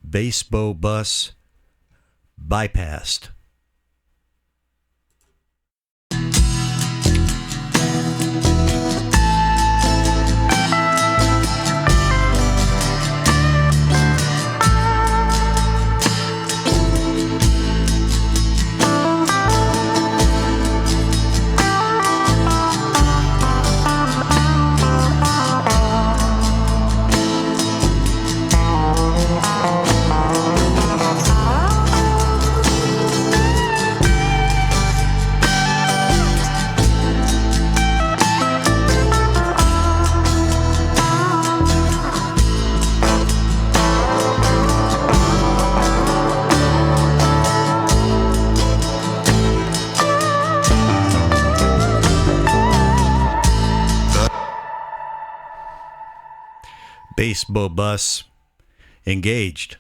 bass bow bus bypassed. Bass bow bus engaged.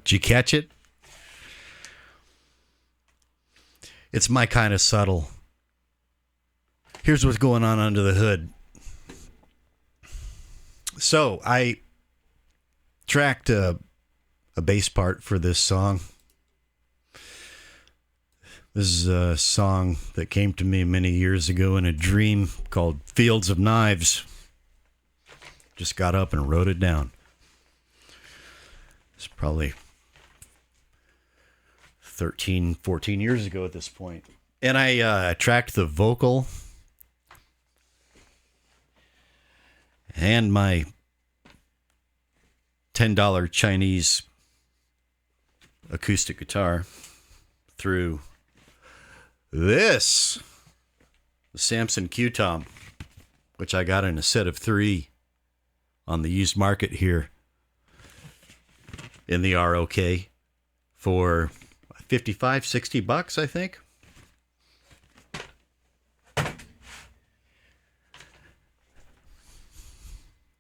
Did you catch it? It's my kind of subtle. Here's what's going on under the hood. So I tracked a bass part for this song. This is a song that came to me many years ago in a dream called Fields of Knives. Just got up and wrote it down. It's probably 13, 14 years ago at this point. And I tracked the vocal and my $10 Chinese acoustic guitar through this, the Samson Q-Tom, which I got in a set of 3 on the used market here in the ROK for $55, $60, I think.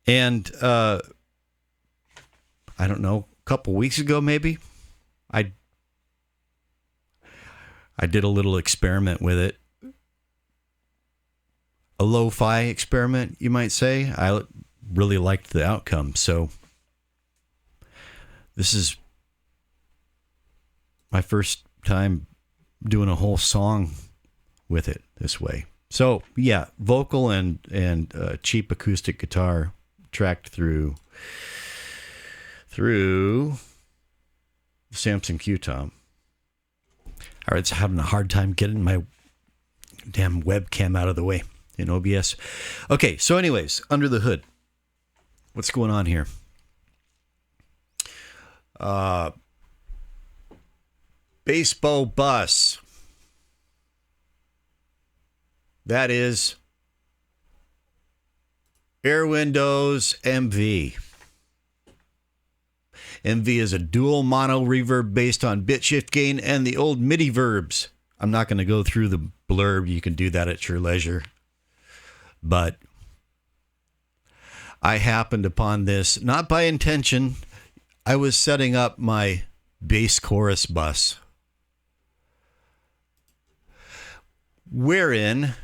And I don't know, a couple weeks ago maybe, I did a little experiment with it. A lo-fi experiment, you might say. I really liked the outcome. So this is my first time doing a whole song with it this way. So yeah, vocal and cheap acoustic guitar tracked through Samson Q-Tom. All right, it's having a hard time getting my damn webcam out of the way in OBS. Okay, so anyways, under the hood, what's going on here? Bass bow bus. That is Airwindows MV. MV is a dual mono reverb based on bit shift gain and the old MIDI verbs. I'm not going to go through the blurb. You can do that at your leisure. But I happened upon this, not by intention. I was setting up my bass chorus bus, wherein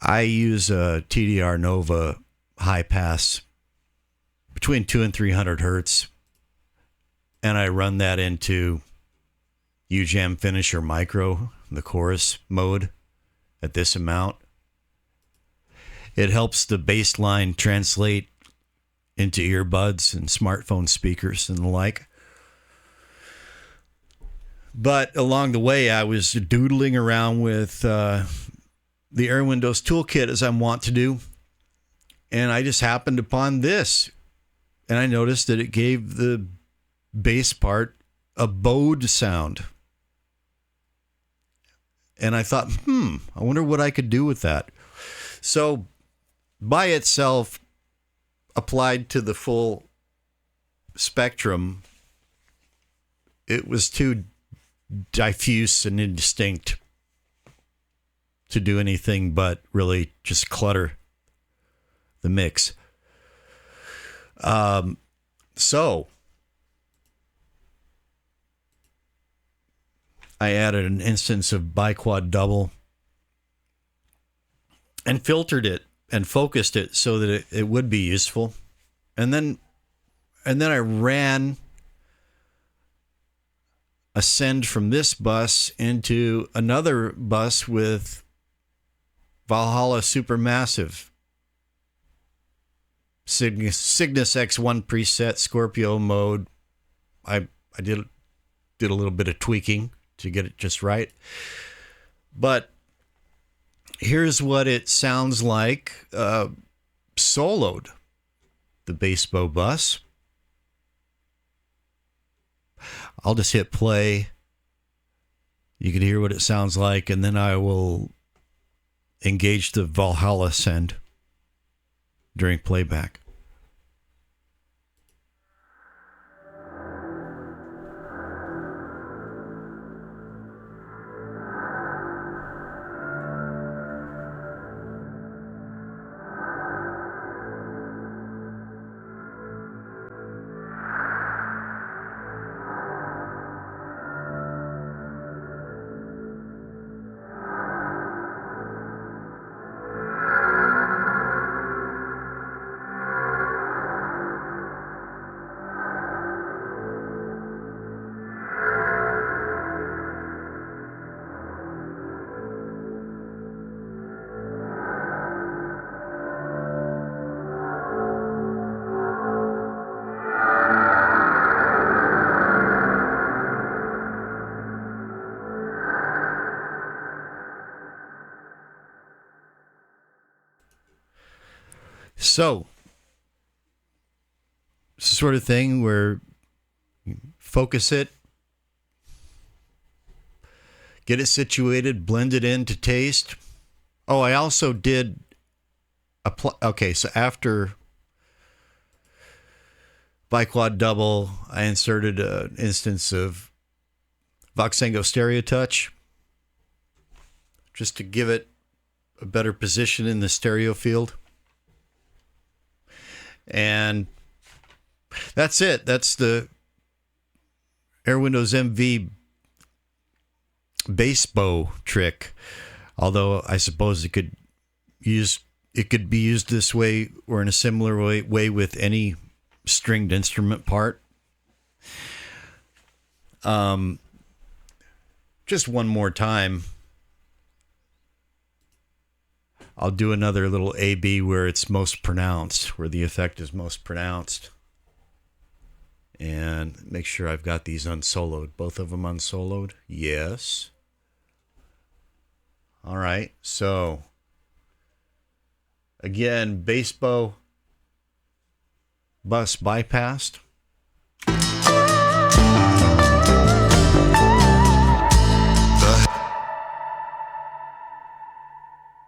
I use a TDR Nova high pass between 200 and 300 hertz, and I run that into UJAM Finisher Micro, the chorus mode, at this amount. It helps the bass line translate into earbuds and smartphone speakers and the like. But along the way, I was doodling around with the Airwindows toolkit, as I'm wont to do. And I just happened upon this. And I noticed that it gave the bass part a bowed sound. And I thought, I wonder what I could do with that. So by itself, applied to the full spectrum, it was too diffuse and indistinct to do anything but really just clutter the mix. So I added an instance of BiquadDouble and filtered it and focused it so that it would be useful. And then I ran a send from this bus into another bus with Valhalla Supermassive, Cygnus X1 preset, Scorpio mode. I did a little bit of tweaking to get it just right. But here's what it sounds like soloed. The bass bow bus. I'll just hit play. You can hear what it sounds like, and then I will engage the Valhalla send during playback. So, it's the sort of thing where you focus it, get it situated, blend it in to taste. Oh, I also did okay, so after BiquadDouble, I inserted an instance of Voxengo Stereo Touch just to give it a better position in the stereo field. And that's it. That's the Airwindows MV bass bow trick. Although I suppose it could be used this way or in a similar way with any stringed instrument part. Just one more time. I'll do another little A-B where it's most pronounced, where the effect is most pronounced. And make sure I've got these unsoloed. Both of them unsoloed? Yes. All right. So, again, bass bow, bus bypassed.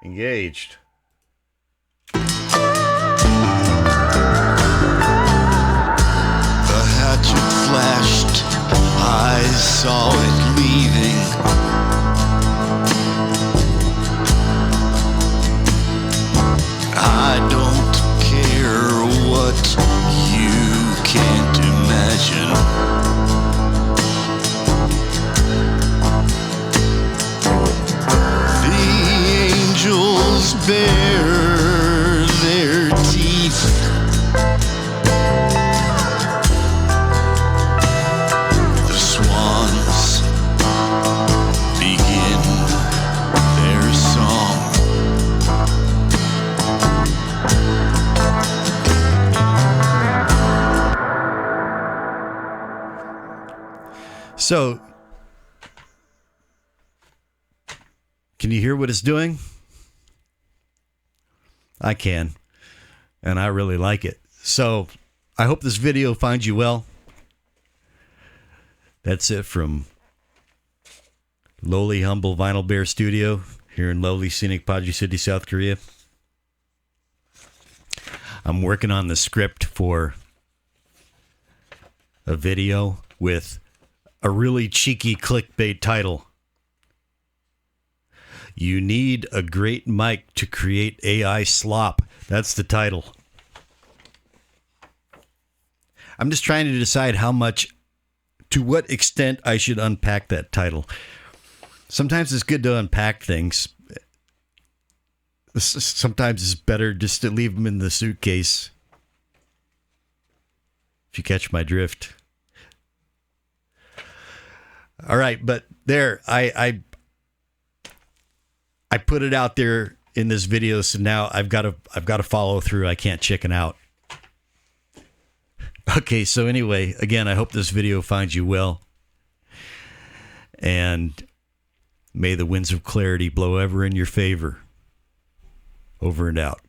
Engaged. The hatchet flashed, I saw it leaving. I don't care what you can't imagine. Angels bare their teeth. The swans So, can you hear what it's doing? I can, and I really like it. So, I hope this video finds you well. That's it from lowly, humble Vinyl Bear Studio here in lovely, scenic Paju City, South Korea. I'm working on the script for a video with a really cheeky clickbait title. You need a great mic to create AI slop. That's the title. I'm just trying to decide to what extent I should unpack that title. Sometimes it's good to unpack things. Sometimes it's better just to leave them in the suitcase. If you catch my drift. All right, but there, I put it out there in this video, so now I've got to follow through. I can't chicken out. Okay, so anyway, again, I hope this video finds you well. And may the winds of clarity blow ever in your favor. Over and out.